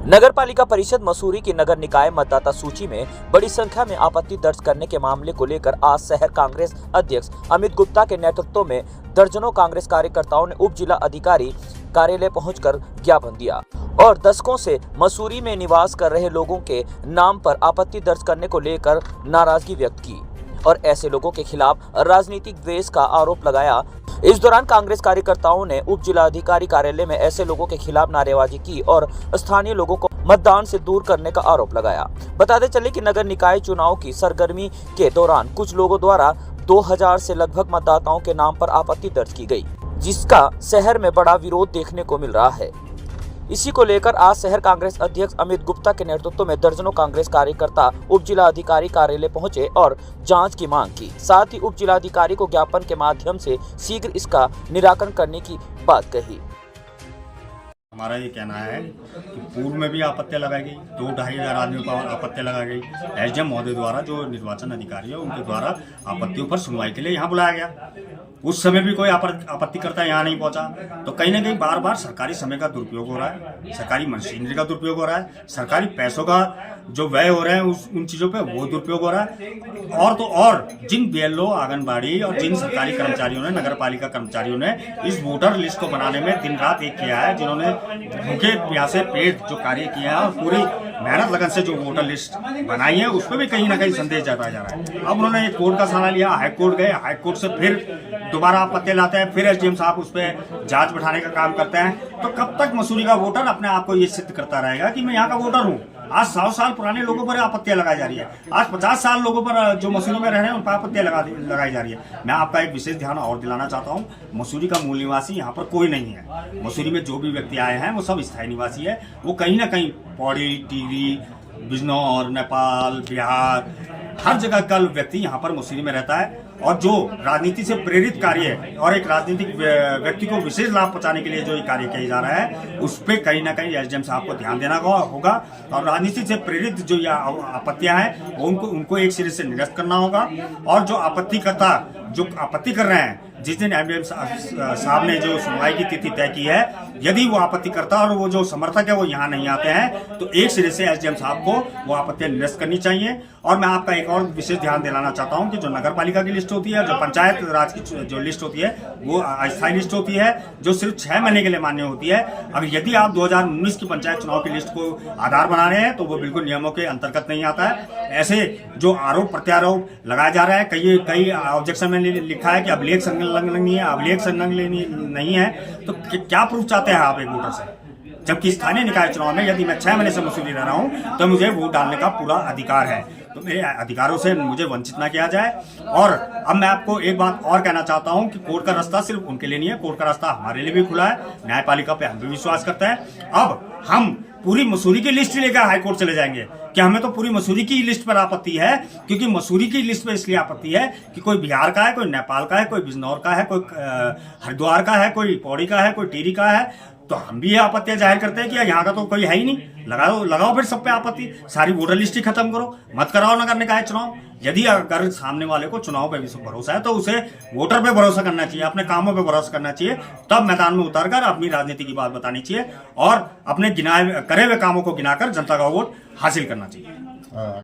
नगर पालिका परिषद मसूरी की नगर निकाय मतदाता सूची में बड़ी संख्या में आपत्ति दर्ज करने के मामले को लेकर आज शहर कांग्रेस अध्यक्ष अमित गुप्ता के नेतृत्व में दर्जनों कांग्रेस कार्यकर्ताओं ने उप जिला अधिकारी कार्यालय पहुंचकर ज्ञापन दिया और दशकों से मसूरी में निवास कर रहे लोगों के नाम पर आपत्ति दर्ज करने को लेकर नाराजगी व्यक्त की और ऐसे लोगों के खिलाफ राजनीतिक द्वेष का आरोप लगाया। इस दौरान कांग्रेस कार्यकर्ताओं ने उप जिला अधिकारी कार्यालय में ऐसे लोगों के खिलाफ नारेबाजी की और स्थानीय लोगों को मतदान से दूर करने का आरोप लगाया। बताते चले कि नगर निकाय चुनाव की सरगर्मी के दौरान कुछ लोगों द्वारा 2000 से लगभग मतदाताओं के नाम पर आपत्ति दर्ज की गई, जिसका शहर में बड़ा विरोध देखने को मिल रहा है। इसी को लेकर आज शहर कांग्रेस अध्यक्ष अमित गुप्ता के नेतृत्व में दर्जनों कांग्रेस कार्यकर्ता उप जिला अधिकारी कार्यालय पहुंचे और जांच की मांग की। साथ ही उप जिला अधिकारी को ज्ञापन के माध्यम से शीघ्र इसका निराकरण करने की बात कही। हमारा ये कहना है कि पूर्व में भी आपत्तियां लगाई गई, 2-2.5 हजार आदमियों पर आपत्तियां लगाई गई। एसडीएम महोदय द्वारा, जो निर्वाचन अधिकारी है, उनके द्वारा आपत्तियों पर सुनवाई के लिए यहाँ बुलाया गया। उस समय भी कोई आपत्तिकर्ता यहाँ नहीं पहुंचा। तो कहीं ना कहीं बार बार सरकारी समय का दुरुपयोग हो रहा है, सरकारी मशीनरी का दुरुपयोग हो रहा है, सरकारी पैसों का जो व्यय हो रहे हैं उन चीजों पे वो दुरुपयोग हो रहा है। और तो और जिन बीएलओ, आंगनबाड़ी और जिन सरकारी कर्मचारियों ने, नगर पालिका कर्मचारियों ने इस वोटर लिस्ट को बनाने में दिन रात एक किया है, जिन्होंने भूखे प्यासे पेट जो कार्य किया है और पूरी मेहनत लगन से जो वोटर लिस्ट बनाई है, उसमें भी कहीं ना कहीं संदेश जताया जा रहा है। अब उन्होंने एक कोर्ट का सहारा लिया, हाईकोर्ट गए, हाईकोर्ट से फिर दोबारा आपत्ति लाते हैं, फिर एसडीएम साहब उस पर जांच बैठाने का काम करते हैं। तो कब तक मसूरी का वोटर अपने आप को ये सिद्ध करता रहेगा कि मैं यहाँ का वोटर हूँ? आज 100 साल पुराने लोगों पर आपत्तियां लगाई जा रही है, आज 50 साल लोगों पर जो मसूरी में रह रहे हैं उन पर आपत्तियां लगाई जा रही है। मैं आपका एक विशेष ध्यान और दिलाना चाहता हूँ, मसूरी का मूल निवासी यहाँ पर कोई नहीं है। मसूरी में जो भी व्यक्ति आए हैं वो सब स्थायी निवासी है। वो कहीं ना कहीं पौड़ी, टिहरी, बिजनौर, नेपाल, बिहार, हर जगह का व्यक्ति यहाँ पर मसूरी में रहता है। और जो राजनीति से प्रेरित कार्य है और एक राजनीतिक व्यक्ति को विशेष लाभ पहुंचाने के लिए जो ये कार्य किया जा रहा है, उस पर कहीं ना कहीं एसडीएम साहब को ध्यान देना होगा और राजनीति से प्रेरित जो ये आपत्तियां हैं वो उनको एक सिरे से निरस्त करना होगा। और जो आपत्तिकर्ता जो आपत्ति कर रहे हैं, जिस दिन एसडीएम साहब ने जो सुनवाई की तिथि तय की है, यदि वो आपत्तिकर्ता और वो जो समर्थक है वो यहाँ नहीं आते हैं, तो एक सिरे से एसडीएम साहब को वो आपत्तियां निरस्त करनी चाहिए। और मैं आपका एक और विशेष ध्यान दिलाना चाहता हूँ कि जो नगर पालिका की लिस्ट होती है, जो पंचायत राज की जो लिस्ट होती है, वो अस्थायी लिस्ट होती है, जो सिर्फ 6 महीने के लिए मान्य होती है। अगर यदि आप 2019 की पंचायत चुनाव की लिस्ट को आधार बना रहे हैं तो वो बिल्कुल नियमों के अंतर्गत नहीं आता है। ऐसे जो आरोप प्रत्यारोप लगाया जा रहा है, कई ऑब्जेक्शन में लिखा है कि अभिलेख संलग्न नहीं है, अभिलेख संलग्न नहीं है, तो क्या प्रूफ चाहते हैं आप एक वोटर से? जबकि स्थानीय निकाय चुनाव में यदि मैं 6 महीने से मसूरी रह रहा हूं तो मुझे वोट डालने का पूरा अधिकार है। तो मेरे अधिकारों से मुझे वंचित ना किया जाए। और अब मैं आपको एक बात और कहना चाहता हूं कि कोर्ट का रास्ता सिर्फ उनके लिए नहीं है, कोर्ट का रास्ता हमारे लिए भी खुला है। न्यायपालिका पे हम भी विश्वास करते हैं। अब हम पूरी मसूरी की लिस्ट लेकर हाईकोर्ट चले जाएंगे कि हमें तो पूरी मसूरी की लिस्ट पर आपत्ति है, क्योंकि मसूरी की लिस्ट पर इसलिए आपत्ति है कि कोई बिहार का है, कोई नेपाल का है, कोई बिजनौर का है, कोई हरिद्वार का है, कोई पौड़ी का है, कोई टिहरी का है। तो हम भी ये आपत्तियां जाहिर करते हैं कि यहाँ का तो कोई है ही नहीं। लगाओ फिर सब पे आपत्ति, सारी वोटर लिस्ट ही खत्म करो, मत कराओ नगर निकाय चुनाव। यदि अगर सामने वाले को चुनाव पे भी भरोसा है तो उसे वोटर पे भरोसा करना चाहिए, अपने कामों पे भरोसा करना चाहिए, तब मैदान में उतरकर अपनी राजनीति की बात बतानी चाहिए और अपने करे हुए कामों को गिनाकर जनता का वोट हासिल करना चाहिए।